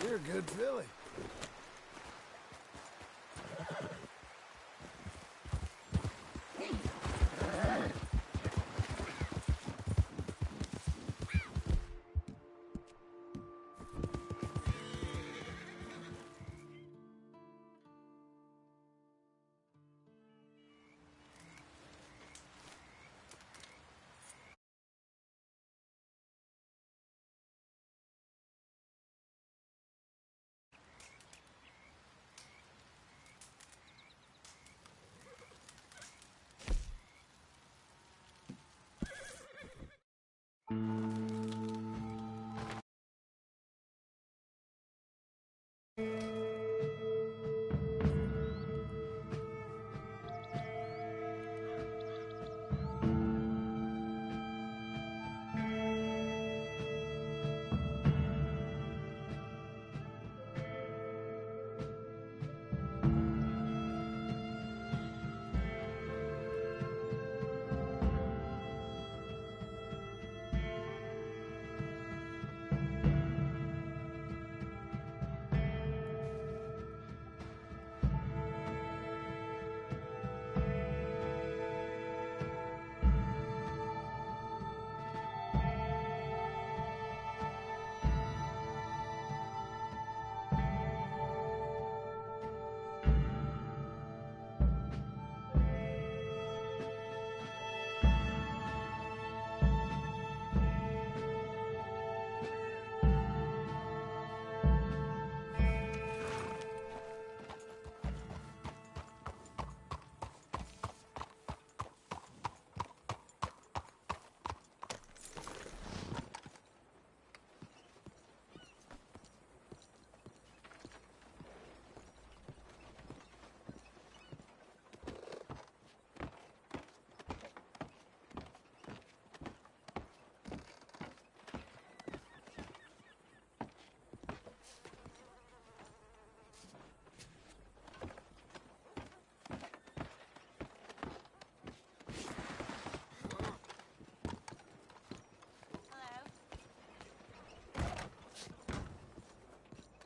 You're a good filly.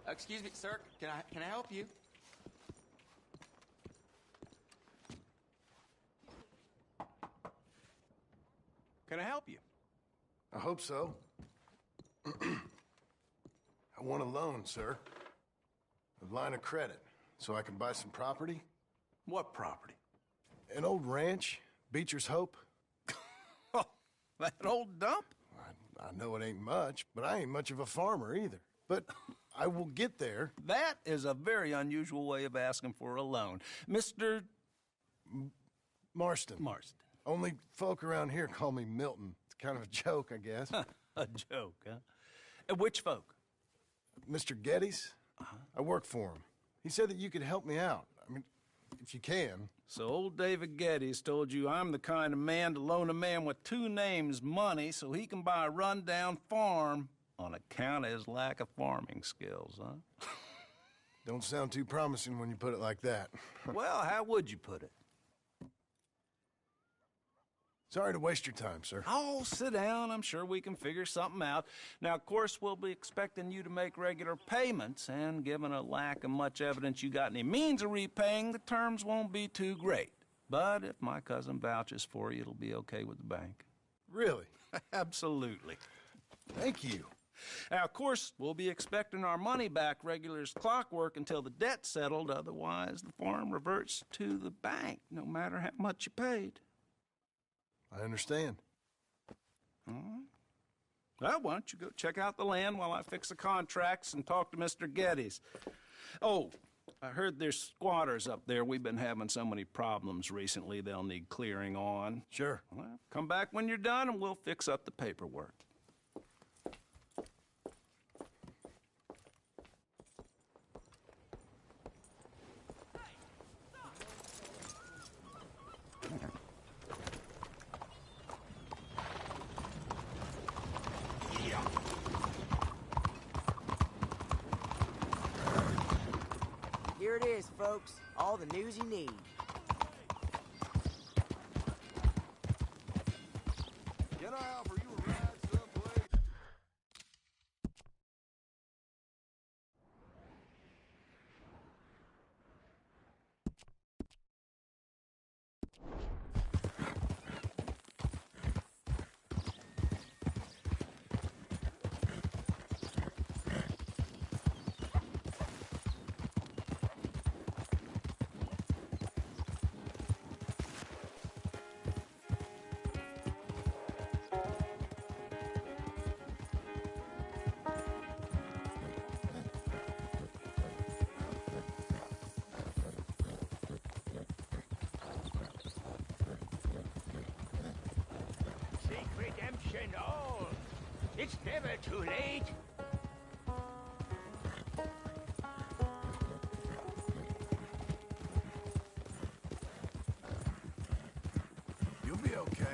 Excuse me, sir. Can I help you? Can I help you? I hope so. I want a loan, sir. A line of credit, so I can buy some property. What property? An old ranch, Beecher's Hope. Oh, that old dump? I know it ain't much, but I ain't much of a farmer either. But I will get there. That is a very unusual way of asking for a loan. Mr. Marstan. Marstan. Only folk around here call me Milton. It's kind of a joke, I guess. A joke, huh? Which folk? Mr. Geddes. I work for him. He said that you could help me out. I mean, if you can. So old David Geddes told you I'm the kind of man to loan a man with two names money so he can buy a rundown farm on account of his lack of farming skills, huh? Don't sound too promising when you put it like that. Well, how would you put it? Sorry to waste your time, sir. Oh, sit down. I'm sure we can figure something out. Now, of course, we'll be expecting you to make regular payments, and given a lack of much evidence you got any means of repaying, the terms won't be too great. But if my cousin vouches for you, it'll be okay with the bank. Really? Absolutely. Thank you. Now, of course, we'll be expecting our money back regular as clockwork until the debt's settled. Otherwise, the farm reverts to the bank, no matter how much you paid. I understand. All right. Well, why don't you go check out the land while I fix the contracts and talk to Mr. Geddes. Oh, I heard there's squatters up there. We've been having so many problems recently, they'll need clearing on. Sure. Well, come back when you're done and we'll fix up the paperwork. Here it is, folks. All the news you need. Can I offer you a ride someplace? and all. It's never too late. You'll be okay.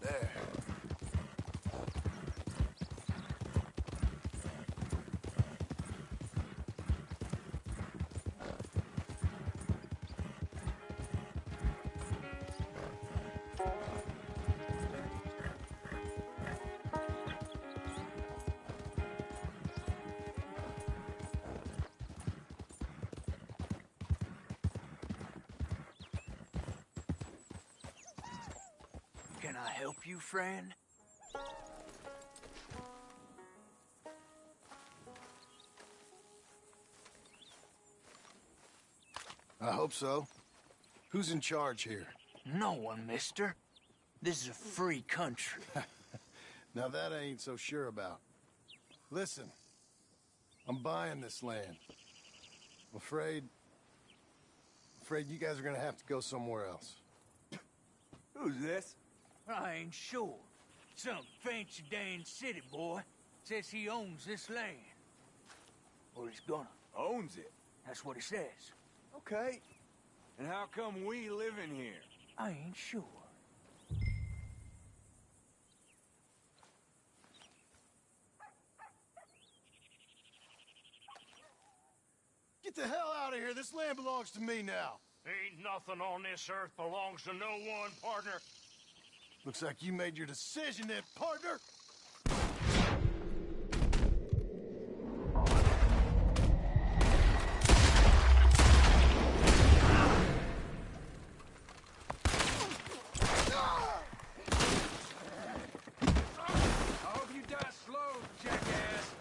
There. Can I help you, friend? I hope so. Who's in charge here? No one, mister. This is a free country. Now that I ain't so sure about. Listen, I'm buying this land. I'm afraid you guys are gonna have to go somewhere else. Who's this? I ain't sure. Some fancy Dan city boy says he owns this land. Or he's gonna. Owns it. That's what he says. Okay. And how come we live in here? I ain't sure. Get the hell out of here. This land belongs to me now. Ain't nothing on this earth belongs to no one, partner. Looks like you made your decision then, partner. I hope you die slow, jackass.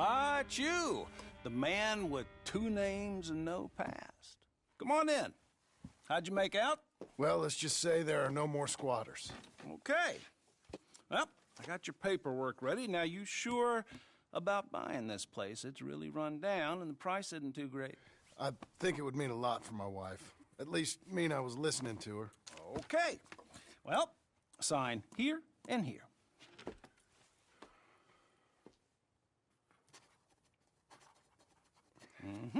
Ah, it's you, the man with 2 names and no past. Come on in. How'd you make out? Well, let's just say there are no more squatters. Okay. Well, I got your paperwork ready. Now, you sure about buying this place? It's really run down, and the price isn't too great. I think it would mean a lot for my wife. At least mean I was listening to her. Okay. Well, sign here and here. Mm-hmm.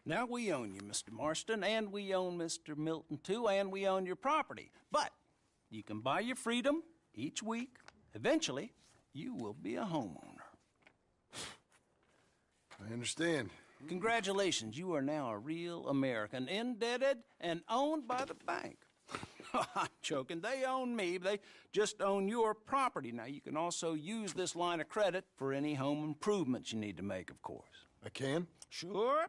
Now we own you, Mr. Marstan, and we own Mr. Milton, too, and we own your property. But you can buy your freedom each week. Eventually, you will be a homeowner. I understand. Congratulations, you are now a real American, indebted and owned by the bank. I'm joking. They own me. They just own your property. Now, you can also use this line of credit for any home improvements you need to make, of course. I can? Sure.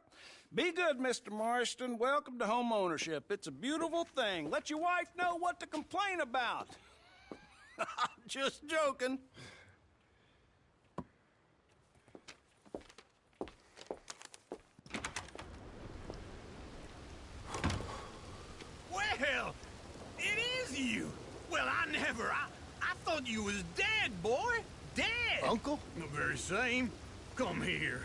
Be good, Mr. Marstan. Welcome to home ownership. It's a beautiful thing. Let your wife know what to complain about. Just joking. whatever. I thought you was dead, boy. Dead. Uncle? The very same. Come here.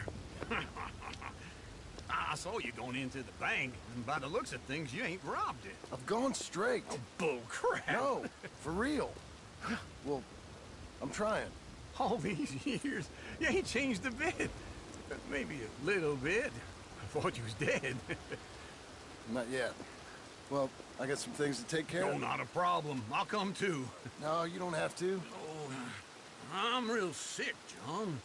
I saw you going into the bank, and by the looks of things, you ain't robbed it. I've gone straight. Oh, bull crap. No, for real. Well, I'm trying. All these years, you ain't changed a bit. Maybe a little bit. I thought you was dead. Not yet. Well, I got some things to take care No, of. not a problem. I'll come too. No, you don't have to. Oh, I'm real sick, John.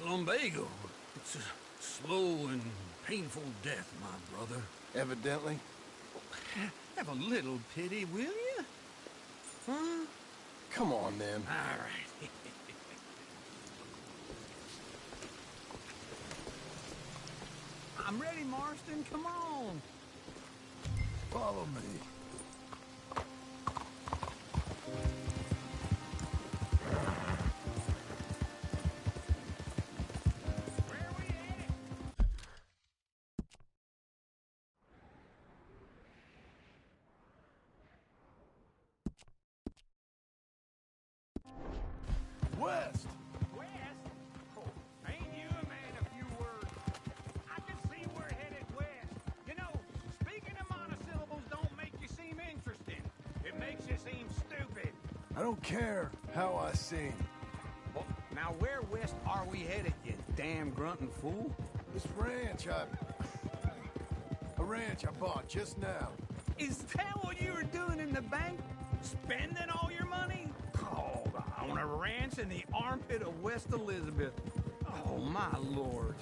Lumbago. It's a slow and painful death, my brother. Evidently. Have a little pity, will you? Huh? Come on, then. All right. I'm ready, Marstan. Come on. Follow me. West! West? Oh, ain't you a man of few words? I can see we're headed west. You know, speaking of monosyllables don't make you seem interesting. It makes you seem stupid. I don't care how I sing. Well, now, where west are we headed, you damn grunting fool? This ranch I bought just now. Is that what you were doing in the bank? Spending all your money? Oh, on a ranch in the armpit of West Elizabeth. Oh, my lord.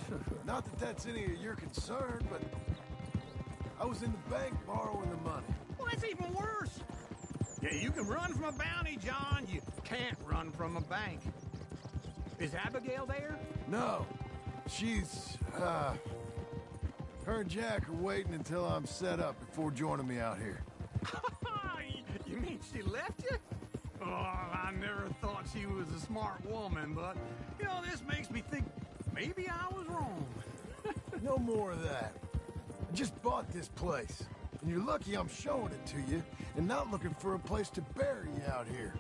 Not that that's any of your concern, but I was in the bank borrowing the money. Well, that's even worse. Yeah, you can run from a bounty, John. You can't run from a bank. Is Abigail there? No, she's, her and Jack are waiting until I'm set up before joining me out here. You mean she left you? Oh, I never thought she was a smart woman, but, you know, this makes me think maybe I was wrong. No more of that. I just bought this place, and you're lucky I'm showing it to you and not looking for a place to bury you out here.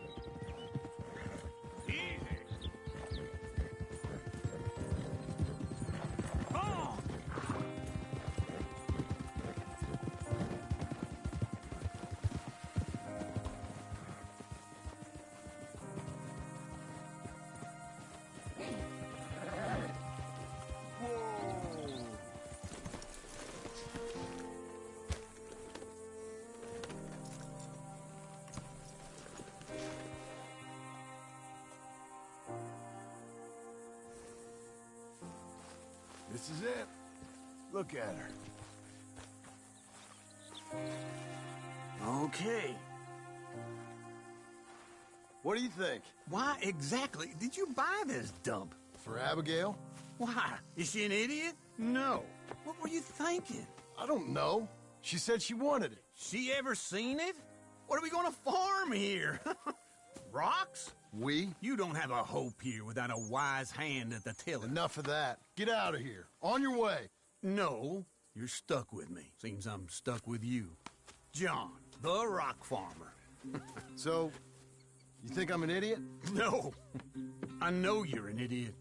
Easy. Oh! This is it. Look at her. Okay. What do you think? Why exactly did you buy this dump? For Abigail? Why? Is she an idiot? No. What were you thinking? I don't know. She said she wanted it. She ever seen it? What are we gonna farm here? Rocks? We? You don't have a hope here without a wise hand at the tiller. Enough of that. Get out of here. On your way. No, you're stuck with me. Seems I'm stuck with you. John, the rock farmer. So, you think I'm an idiot? No, I know you're an idiot.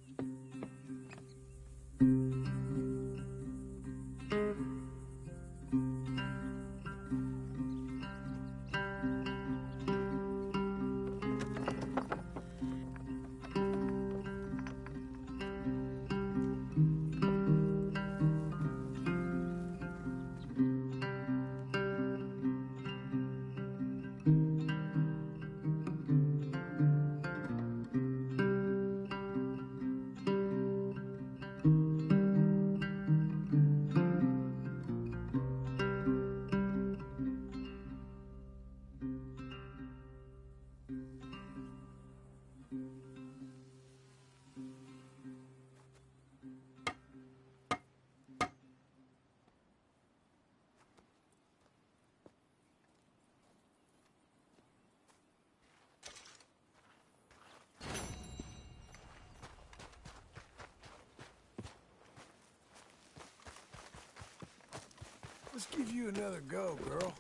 Let's give you another go, girl.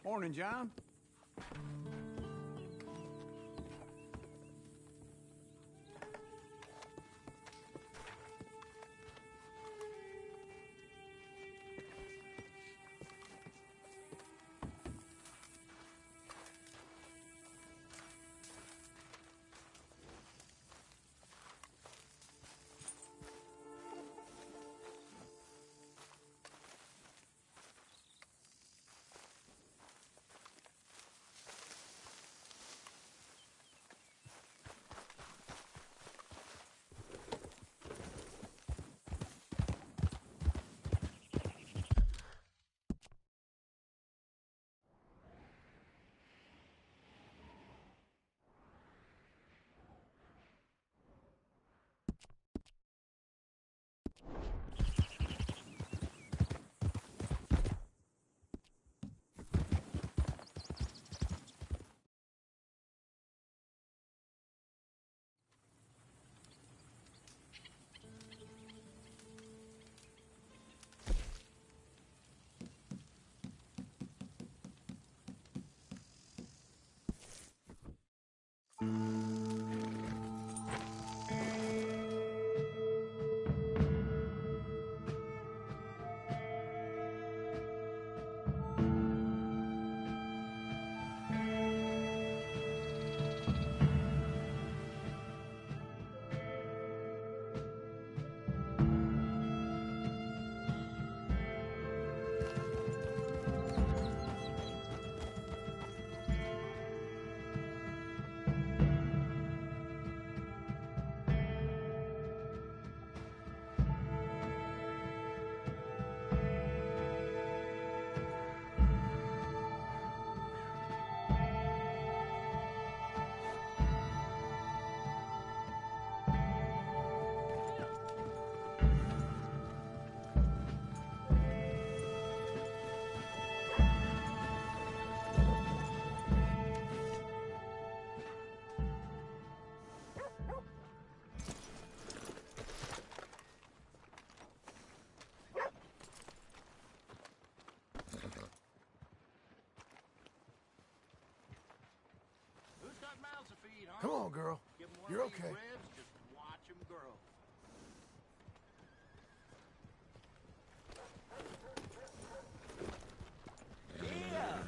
Morning, John. Come on, girl. You're okay. Just watch them grow. Yeah.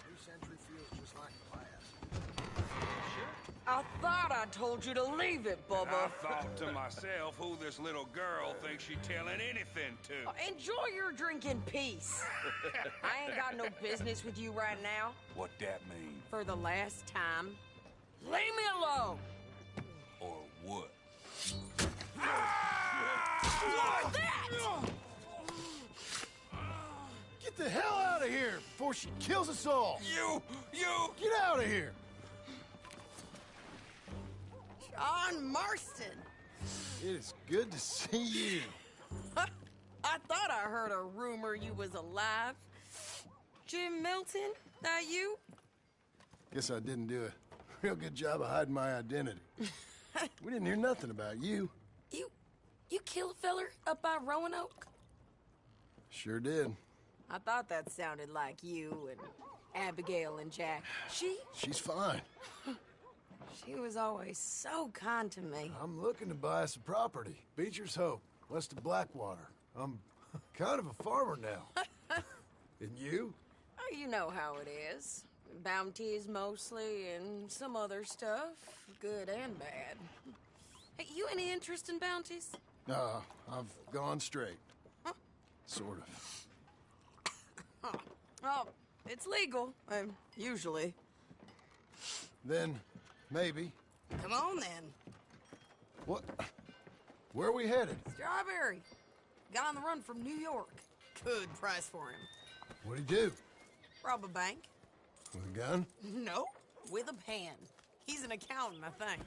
New Century feels just like the last. I thought I told you to leave it, Bubba. I thought to myself who this little girl thinks she telling anything to. Enjoy your drink in peace. I ain't got no business with you right now. What that mean? For the last time, leave me alone. Or what? What's that? Get the hell out of here before she kills us all! You! Get out of here! John Marstan. It is good to see you. I thought I heard a rumor you was alive. Jim Milton, that you? Guess I didn't do a real good job of hiding my identity. We didn't hear nothing about you. You kill a feller up by Roanoke? Sure did. I thought that sounded like you and Abigail and Jack. She's fine. She was always so kind to me. I'm looking to buy some property. Beecher's Hope, west of Blackwater. I'm kind of a farmer now. And you? Oh, you know how it is. Bounties mostly, and some other stuff, good and bad. Hey, you any interest in bounties? I've gone straight. Huh? Sort of. Oh, it's legal, usually. Then, maybe. Come on, then. What? Where are we headed? Strawberry. Got on the run from New York. Good price for him. What'd he do? Rob a bank? With a gun? No, with a pen. He's an accountant, I think.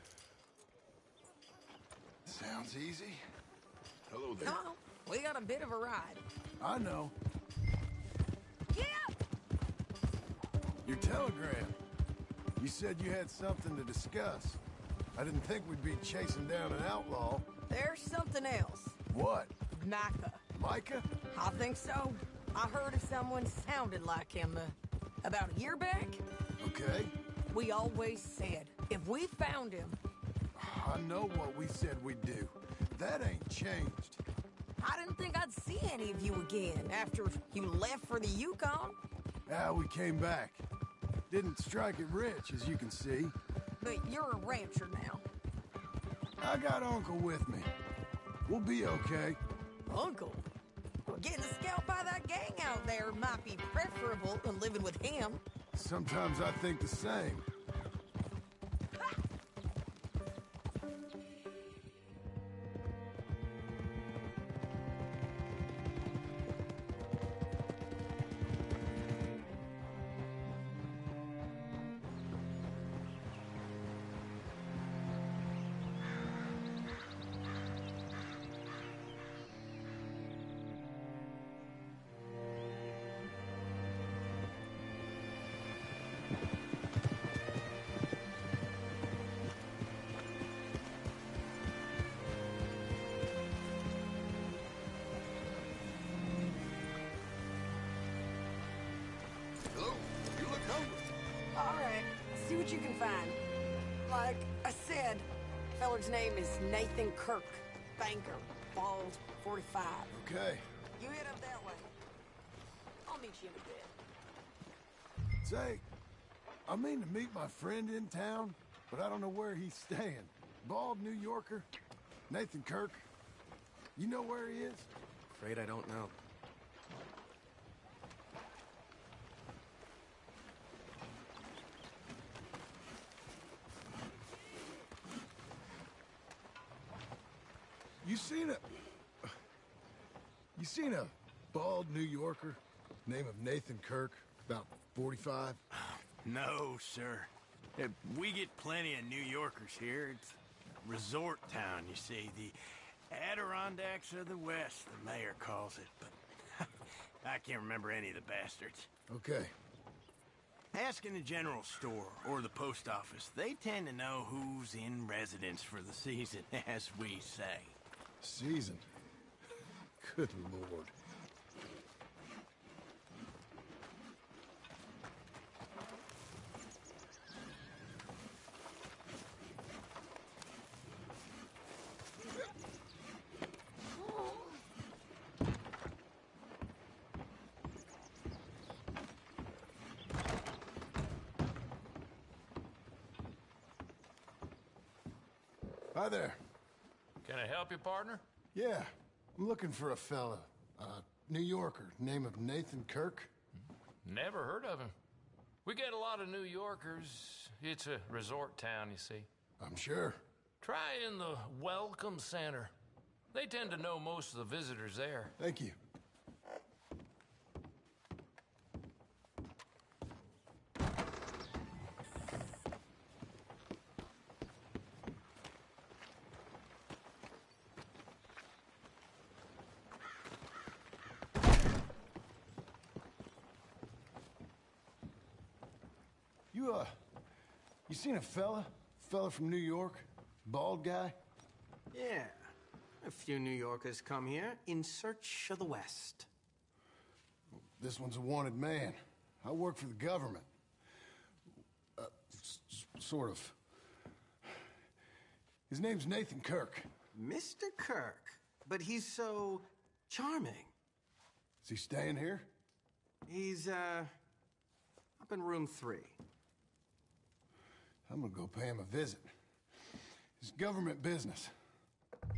Sounds easy. Hello there. Come on, we got a bit of a ride. I know. Your telegram. You said you had something to discuss. I didn't think we'd be chasing down an outlaw. There's something else. What? Micah. Micah? I think so. I heard of someone sounded like him about a year back. Okay. We always said, if we found him... I know what we said we'd do. That ain't changed. I didn't think I'd see any of you again after you left for the Yukon. Ah, we came back. Didn't strike it rich, as you can see. But you're a rancher now. I got Uncle with me. We'll be okay. Uncle? Well, getting scalped by that gang out there might be preferable than living with him. Sometimes I think the same. See what you can find. Like I said, feller's name is Nathan Kirk. Banker. Bald. 45. Okay. You head up that way. I'll meet you in a bit. Say, I mean to meet my friend in town, but I don't know where he's staying. Bald New Yorker? Nathan Kirk? You know where he is? Afraid I don't know. You seen a bald New Yorker, name of Nathan Kirk, about 45? No, sir. We get plenty of New Yorkers here. It's a resort town, you see. The Adirondacks of the West, the mayor calls it. But I can't remember any of the bastards. Okay. Ask in the general store or the post office. They tend to know who's in residence for the season, as we say. Season? Good Lord. Hi there. Can I help you, partner? Yeah, I'm looking for a fella. New Yorker, name of Nathan Kirk. Never heard of him. We get a lot of New Yorkers. It's a resort town, you see. I'm sure. Try in the Welcome Center. They tend to know most of the visitors there. Thank you. You seen a fella? Fella from New York? Bald guy? Yeah. A few New Yorkers come here in search of the West. This one's a wanted man. I work for the government. Sort of. His name's Nathan Kirk. Mr. Kirk? But he's so charming. Is he staying here? He's, up in room 3. I'm gonna go pay him a visit. It's government business.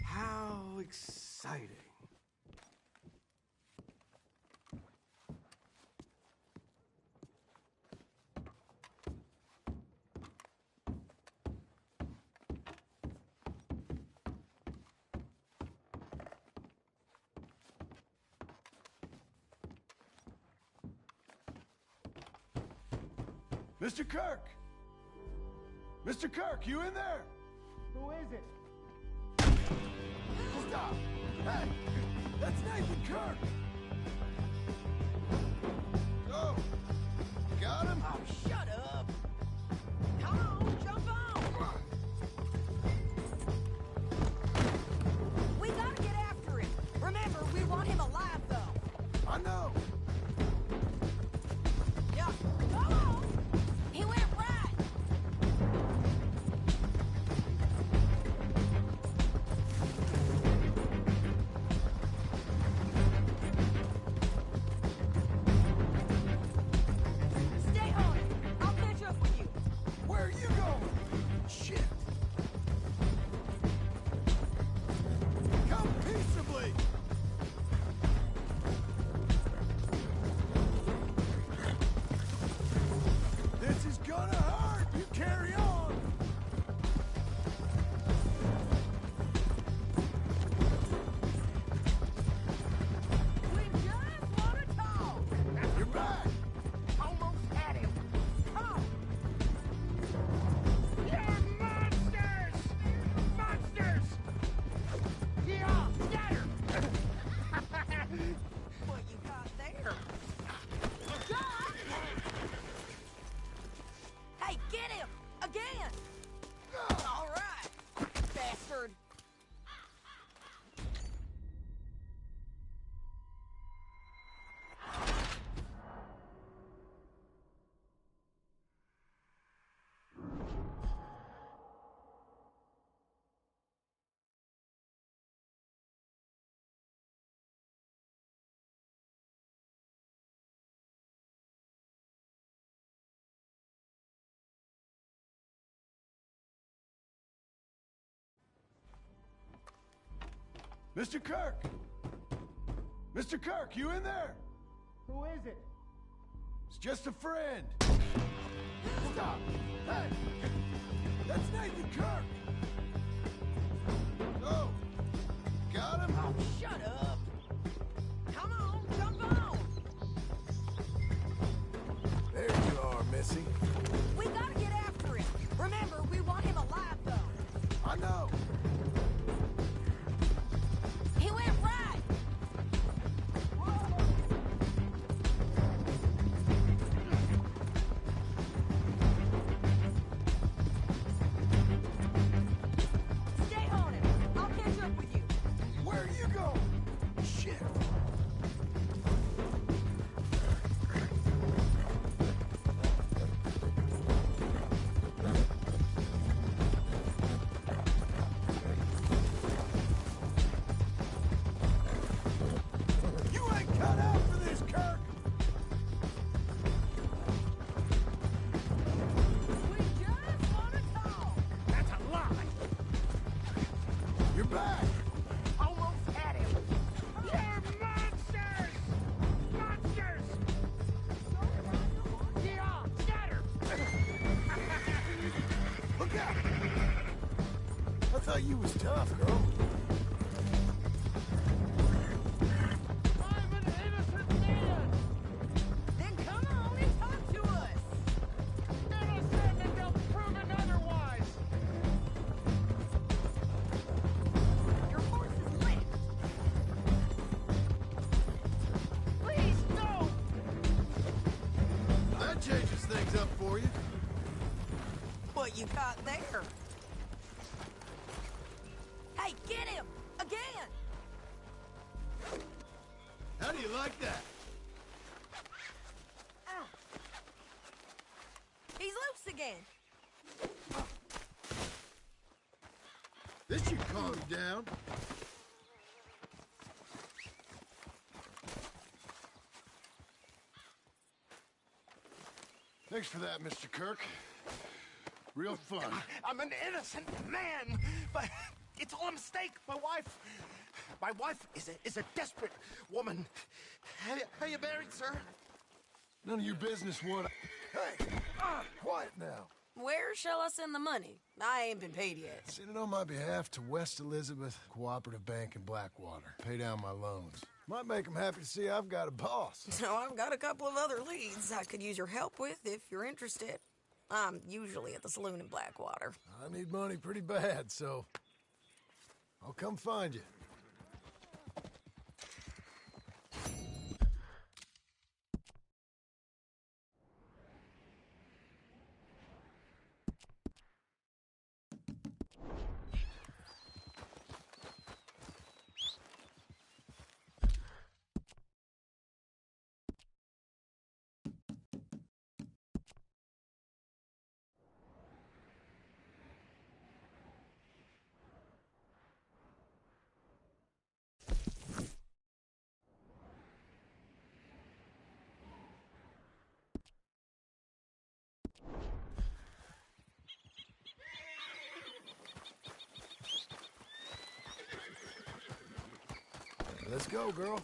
How exciting. Mr. Kirk! Mr. Kirk, you in there? Who is it? Stop! Hey! That's Nathan Kirk! Oh! Got him? Oh, Mr. Kirk! Mr. Kirk, you in there? Who is it? It's just a friend. Stop! Hey! That's Nathan Kirk! Oh! Got him? Oh, shut up! Come on, jump on! There you are, Missy. We gotta get after him. Remember, we want him alive, though. I know. He went right. Stay on him. I'll catch up with you. Where are you going? Shit. You ain't cut out for this, Kirk! We just want to talk. That's a lie! You're back! Almost had him! You're monsters! Monsters! Yeah, scatter! Look out! I thought you was tough, girl. I'm an innocent man! Then come on and talk to us. Innocent until proven otherwise! Your horse is lit. Please, no! That changes things up for you. What you got there? Hey, get him! Again! How do you like that? He's loose again. This should calm you down. Thanks for that, Mr. Kirk. Real fun. I'm an innocent man, but it's all a mistake. My wife is a desperate woman. How you married, sir? None of your business, what? Hey, quiet now. Where shall I send the money? I ain't been paid yet. Send it on my behalf to West Elizabeth Cooperative Bank in Blackwater. Pay down my loans. Might make them happy to see I've got a boss. So I've got a couple of other leads I could use your help with if you're interested. I'm usually at the saloon in Blackwater. I need money pretty bad, so I'll come find you. Let's go, girl.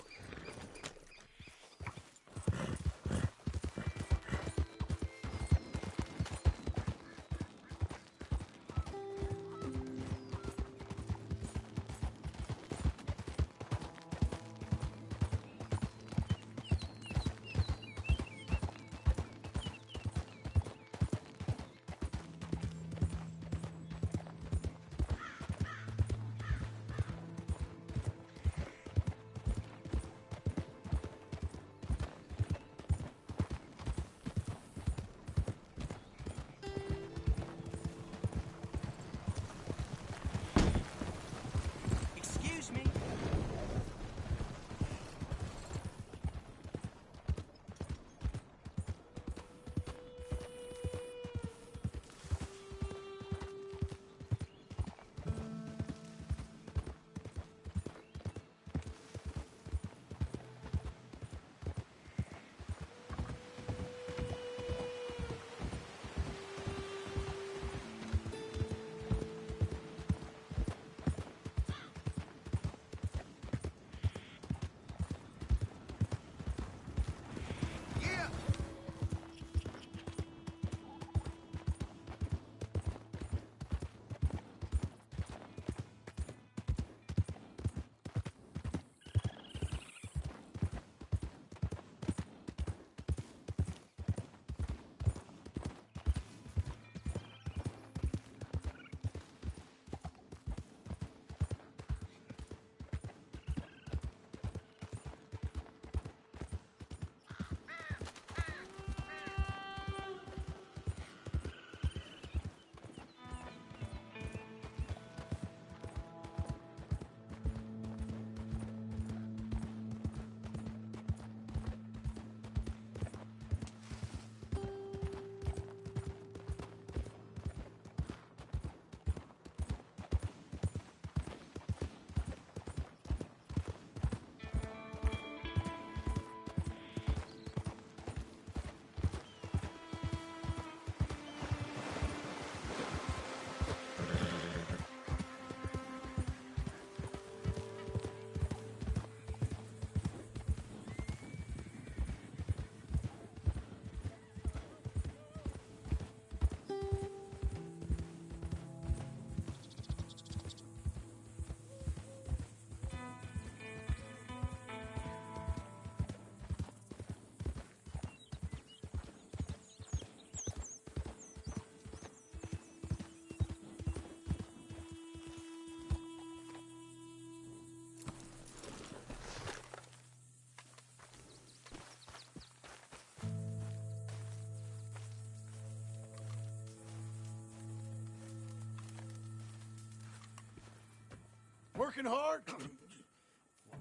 Working hard?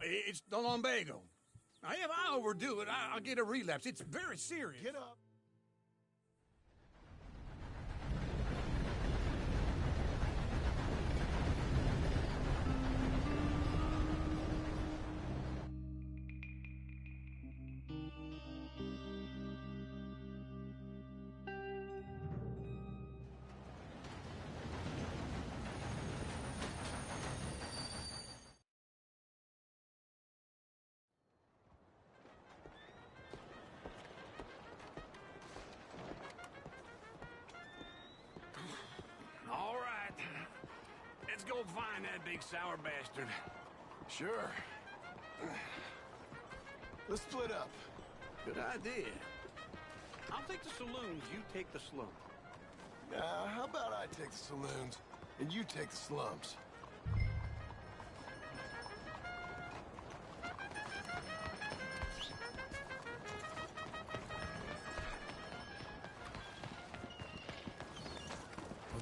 It's the lumbago. Now, if I overdo it, I'll get a relapse. It's very serious. Get up. All right. Let's go find that big sour bastard. Sure. Let's split up. Good idea. I'll take the saloons, you take the slums. How about I take the saloons and you take the slums?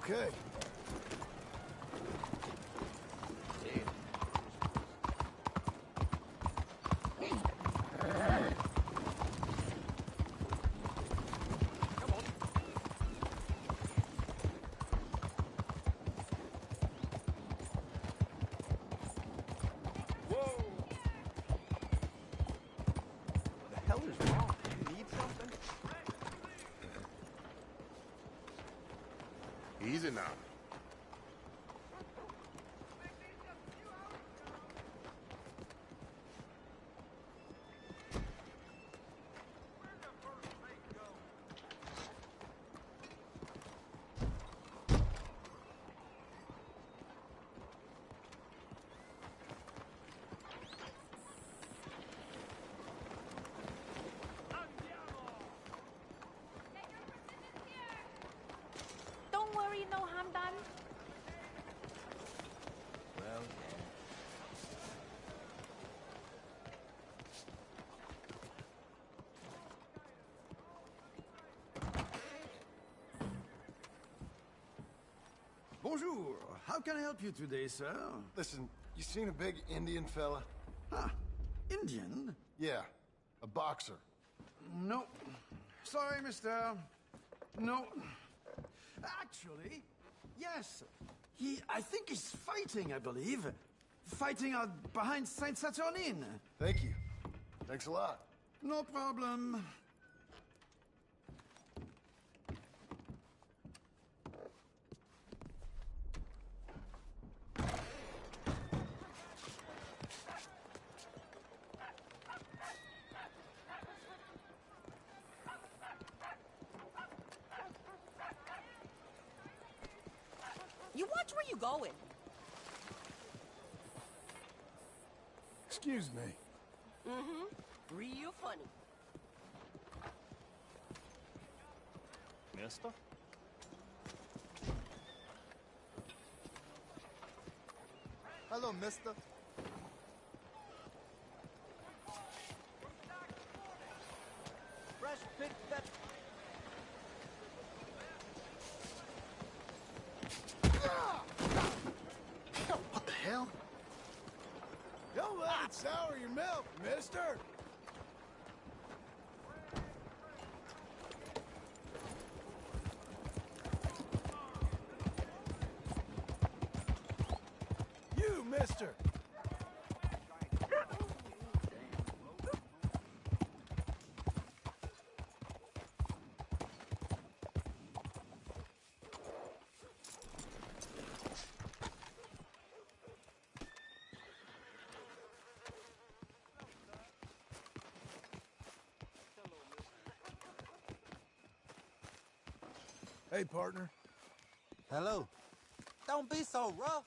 Okay. Easy now. Don't worry, no harm done. Well, Bonjour. How can I help you today, sir? Listen, you seen a big Indian fella? Ah, Indian? Yeah, a boxer. No. Sorry, mister. No. Actually, yes. I think he's fighting, I believe. Fighting out behind Saint Saturnine. Thank you. Thanks a lot. No problem. You watch where you going. Excuse me. Mm-hmm. Real funny. Mister? Hello, mister. fresh picked that. What the hell? Don't let it sour your milk, mister. You, mister. Hey, partner. Hello. Don't be so rough.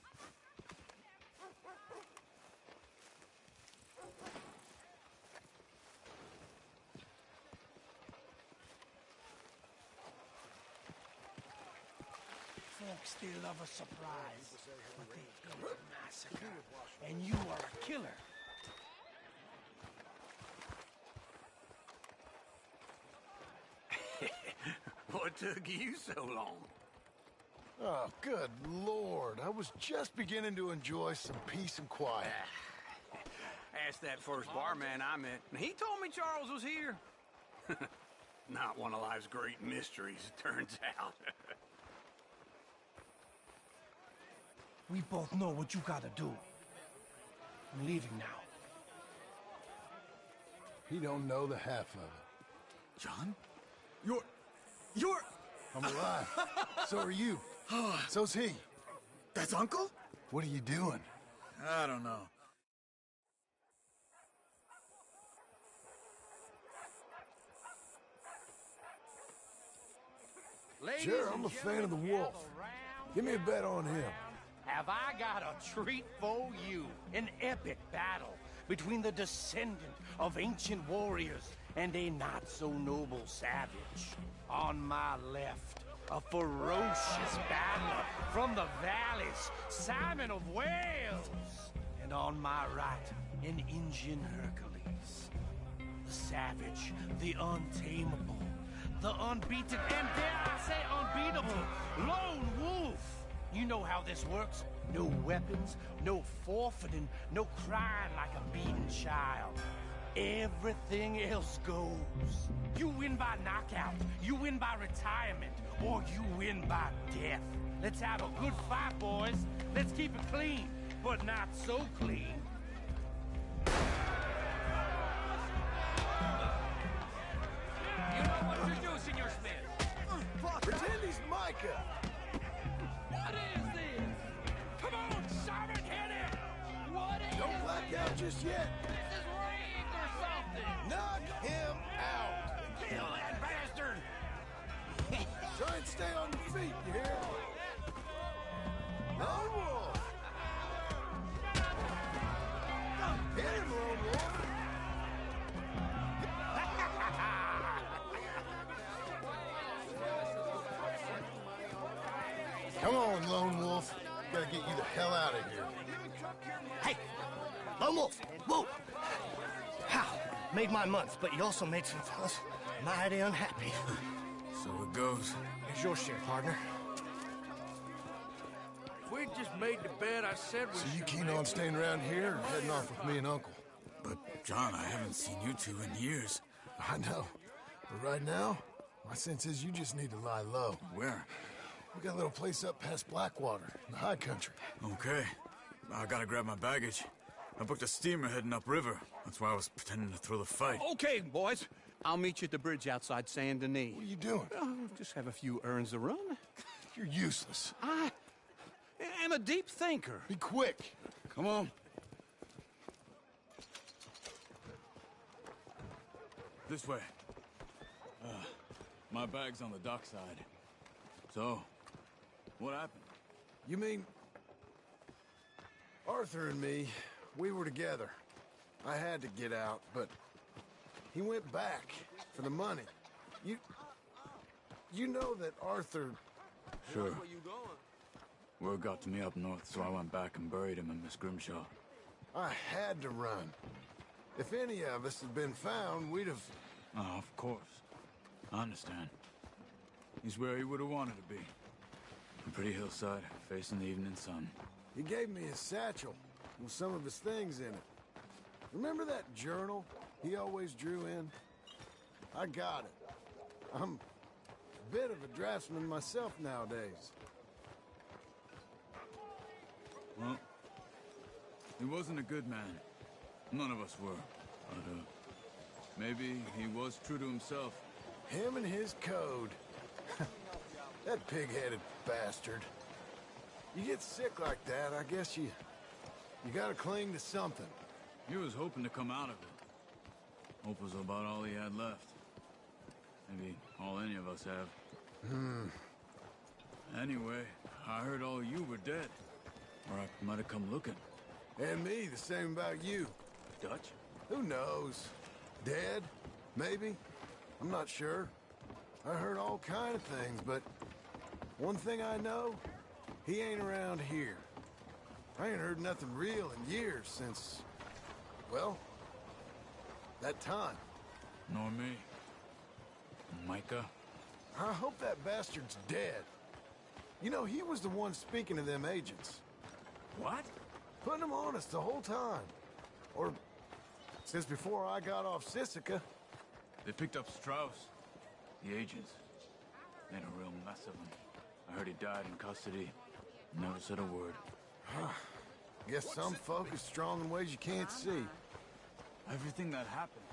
Folks still love a surprise, but they hate a massacre. And you are a killer. What took you so long? Oh, good Lord. I was just beginning to enjoy some peace and quiet. Asked that first barman I met, and he told me Charles was here. Not one of life's great mysteries, it turns out. We both know what you gotta do. I'm leaving now. He don't know the half of it. John? You're... I'm alive. So are you. So's he. That's Uncle? What are you doing? I don't know. Sure, I'm a fan of the wolf. Give me a bet on him. Have I got a treat for you? An epic battle between the descendant of ancient warriors and a not-so-noble savage. On my left, a ferocious battler from the valleys, Simon of Wales. And on my right, an Indian Hercules. The savage, the untamable, the unbeaten, and dare I say unbeatable, lone wolf. You know how this works. No weapons, no forfeiting, no crying like a beaten child. Everything else goes. You win by knockout, you win by retirement, or you win by death. Let's have a good fight, boys. Let's keep it clean, but not so clean. You know what to do, Senor Smith. Pretend he's Micah. What is this? Come on, Simon, hit it! What is Don't black out just yet. This is rigged or something! Knock him out. Kill that bastard! Try and stay on your feet, you hear? Lone Wolf. Hit him, Lone Wolf. Come on, Lone Wolf. Gotta get you the hell out of here. Hey, Lone Wolf, whoa! How? Made my month, but you also made some fellas mighty unhappy. So it goes. Here's your share, partner. If we'd just made the bet I said we So you should keen make, on staying around here or heading off with me and Uncle? But, John, I haven't seen you two in years. I know. But right now, my sense is you just need to lie low. Where? We got a little place up past Blackwater, in the high country. Okay. I gotta grab my baggage. I booked a steamer heading upriver. That's why I was pretending to throw the fight. Okay, boys. I'll meet you at the bridge outside Saint Denis. What are you doing? Just have a few errands to run. You're useless. I am a deep thinker. Be quick. Come on. This way. My bag's on the dockside. So, what happened? You mean... Arthur and me, we were together. I had to get out, but he went back for the money. You know that Arthur... Sure. Word got to me up north, so I went back and buried him in Miss Grimshaw. I had to run. If any of us had been found, we'd have... Oh, of course. I understand. He's where he would have wanted to be. A pretty hillside, facing the evening sun. He gave me his satchel with some of his things in it. Remember that journal he always drew in? I got it. I'm a bit of a draftsman myself nowadays. Well, he wasn't a good man. None of us were. But, maybe he was true to himself. Him and his code. That pig-headed bastard. You get sick like that, I guess you gotta cling to something. He was hoping to come out of it. Hope was about all he had left. Maybe all any of us have. Anyway, I heard all you were dead. Or I might have come looking. And me, the same about you. Dutch? Who knows? Dead? Maybe? I'm not sure. I heard all kind of things, but one thing I know, he ain't around here. I ain't heard nothing real in years since, well, that time. Nor me. Micah? I hope that bastard's dead. You know, he was the one speaking to them agents. What? Putting them on us the whole time. Or since before I got off Sisika. They picked up Strauss, the agents. Made a real mess of him. I heard he died in custody. Never said a word. Guess some folk are strong in ways you can't see. Everything that happened,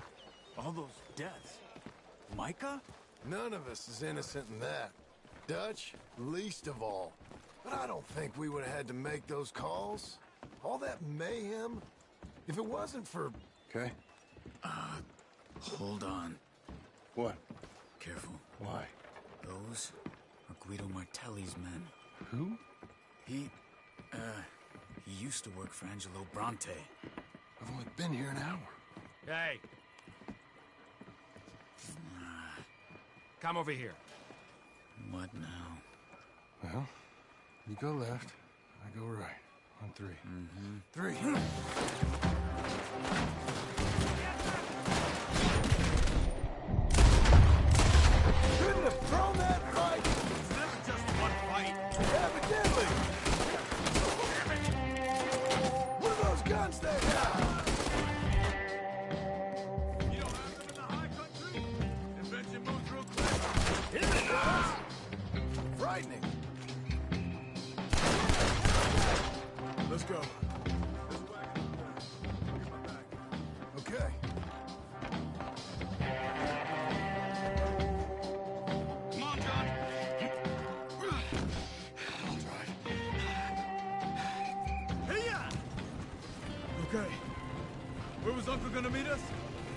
all those deaths. Micah? None of us is innocent in that. Dutch, least of all. But I don't think we would have had to make those calls. All that mayhem. If it wasn't for... Okay. Hold on. What? Careful. Why? Those are Guido Martelli's men. Who? He used to work for Angelo Bronte. I've only been here an hour. Hey. Come over here. What now? Well, you go left, I go right. On three. Mm-hmm. Three. Couldn't have thrown that right. It's never just one fight. Evidently. What are those guns they have? You don't have them in the high country? Invention moves real quick. Here it is. Frightening. Let's go. Okay. Come on, John. I'll drive. Hey-ya! Okay. Where was Uncle gonna meet us?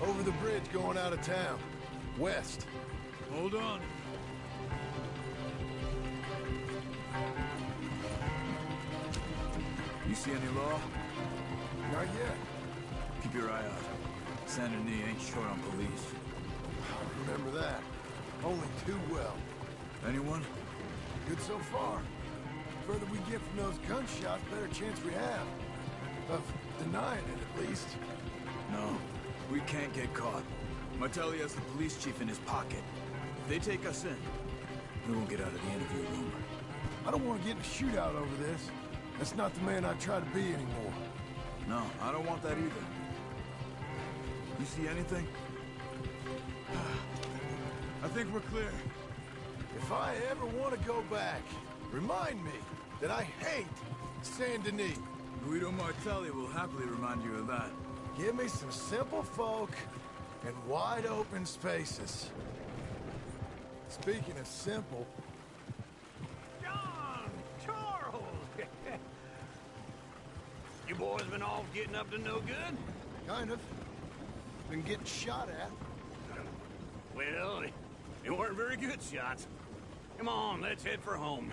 Over the bridge going out of town. West. Hold on. You see any law? Not yet. Keep your eye out. Saint Denis ain't short on police. I remember that. Only too well. Anyone? Good so far. Further we get from those gunshots, better chance we have. Of denying it, at least. No. We can't get caught. Martelli has the police chief in his pocket. If they take us in, we won't get out of the interview room. I don't want to get in a shootout over this. That's not the man I try to be anymore. No, I don't want that either. You see anything? I think we're clear. If I ever want to go back, remind me that I hate Saint Denis. Guido Martelli will happily remind you of that. Give me some simple folk and wide open spaces. Speaking of simple, John! Charles! You boys been off getting up to no good? kind of. Been getting shot at. Well, they weren't very good shots. Come on, let's head for home.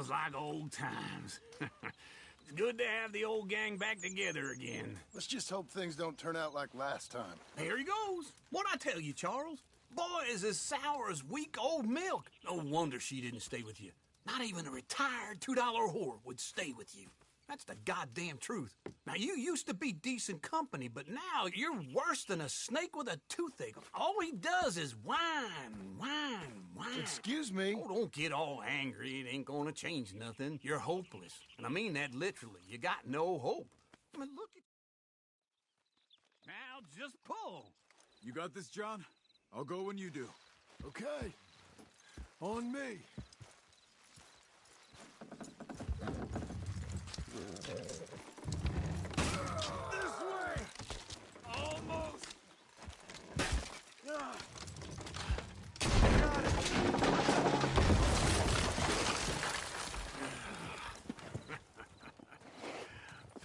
Sounds like old times. It's good to have the old gang back together again. Let's just hope things don't turn out like last time. Here he goes. What'd I tell you, Charles? Boy is as sour as week-old milk. No wonder she didn't stay with you. Not even a retired $2 whore would stay with you. That's the goddamn truth. Now, you used to be decent company, but now you're worse than a snake with a toothache. All he does is whine. Excuse me? Oh, don't get all angry. It ain't gonna change nothing. You're hopeless. And I mean that literally. You got no hope. I mean, look at... Now, just pull. You got this, John? I'll go when you do. Okay. On me. This way! Almost! Got it!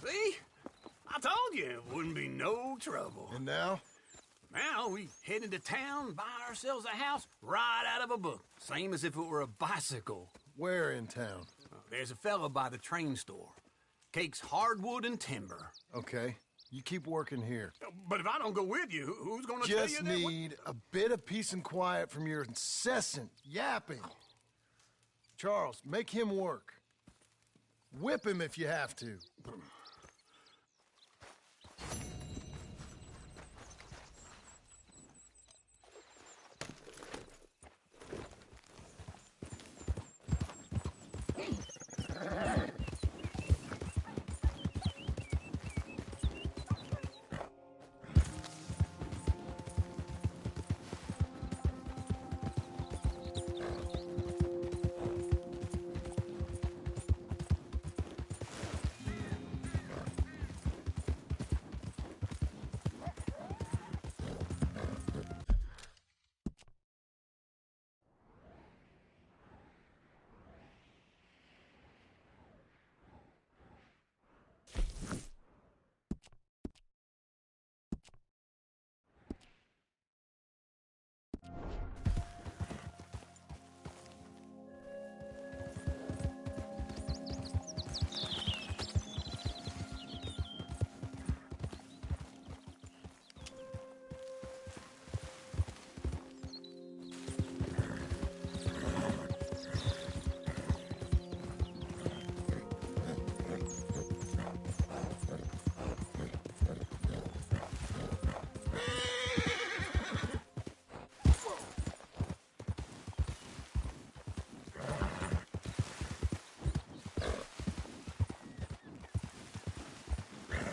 See? I told you it wouldn't be no trouble. And now? Now we head into town, buy ourselves a house right out of a book. Same as if it were a bicycle. Where in town? There's a fella by the train store. Cakes hardwood and timber. Okay. You keep working here. But if I don't go with you, who's gonna tell you Just that? need a bit of peace and quiet from your incessant yapping. Charles, make him work. Whip him if you have to.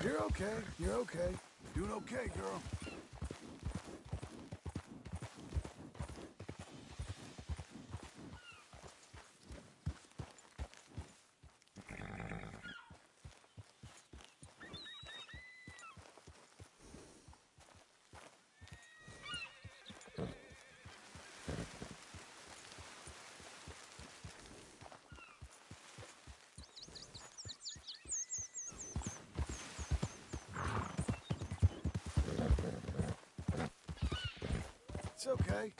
You're okay. You're okay. Doing okay, girl. It's okay.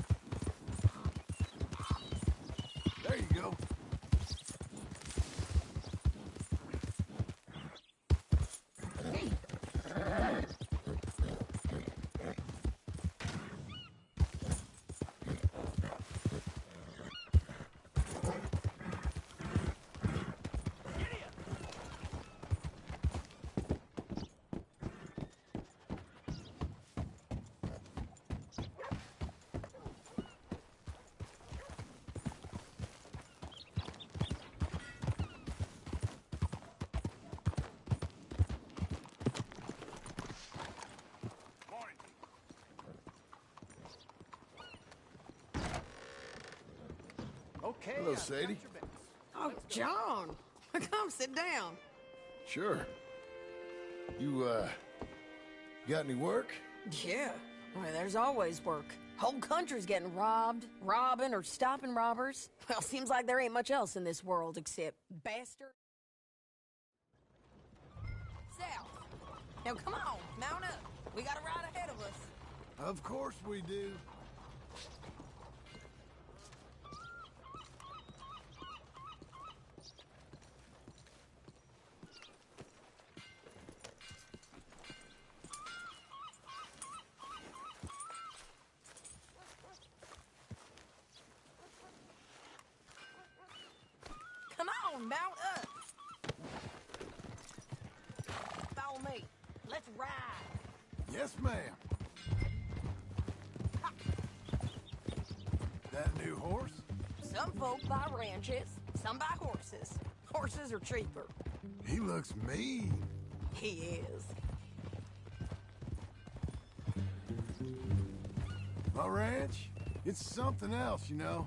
There you go. Okay. Hello, Sadie. Oh, John. Come sit down. Sure. You, got any work? Yeah. Well, there's always work. Whole country's getting robbed, robbing, or stopping robbers. Well, seems like there ain't much else in this world except bastard. South. Now, come on, mount up. We got a ride ahead of us. Of course we do. Yes, ma'am. That new horse? Some folk buy ranches, some buy horses. Horses are cheaper. He looks mean. He is. My ranch, it's something else, you know.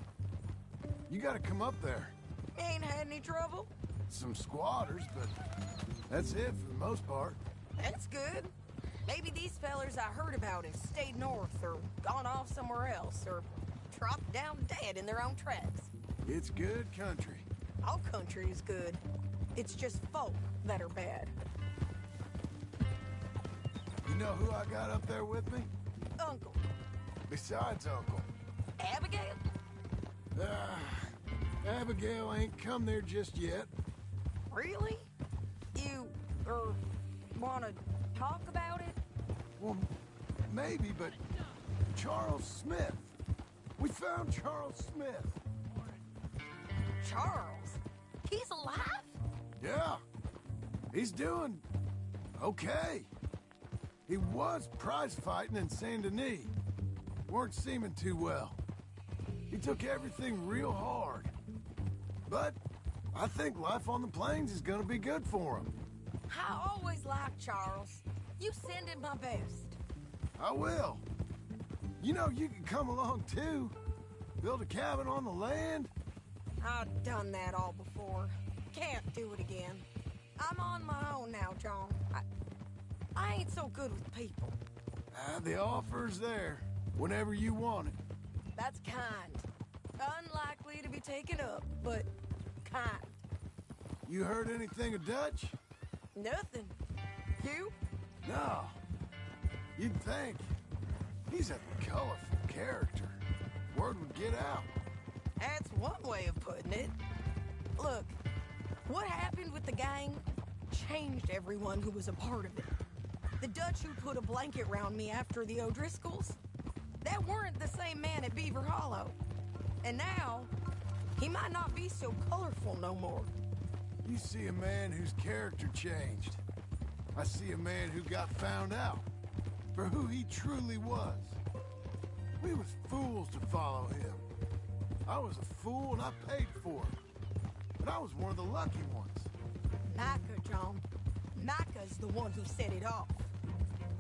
You gotta come up there. Ain't had any trouble? Some squatters, but that's it for the most part. That's good. Maybe these fellers I heard about have stayed north or gone off somewhere else or dropped down dead in their own tracks. It's good country. All country is good. It's just folk that are bad. You know who I got up there with me? Uncle. Besides Uncle. Abigail? Abigail ain't come there just yet. Really? You, wanna talk about it? Well, maybe, but Charles Smith. We found Charles Smith. Charles? He's alive? Yeah. He's doing okay. He was prize fighting in Saint Denis. Weren't seeming too well. He took everything real hard. But I think life on the plains is gonna be good for him. I always liked Charles. You send him my best. I will. You know, you can come along too. Build a cabin on the land. I've done that all before. Can't do it again. I'm on my own now, John. I ain't so good with people. The offer's there whenever you want it. That's kind. Unlikely to be taken up, but kind. You heard anything of Dutch? Nothing. You? No. You'd think. He's a colorful character. Word would get out. That's one way of putting it. Look, what happened with the gang changed everyone who was a part of it. The Dutch who put a blanket round me after the O'Driscolls, that weren't the same man at Beaver Hollow. And now, he might not be so colorful no more. You see a man whose character changed. I see a man who got found out for who he truly was. We was fools to follow him. I was a fool and I paid for it. But I was one of the lucky ones. Micah, John. Micah's the one who set it off.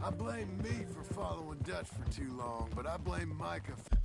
I blame me for following Dutch for too long, but I blame Micah for...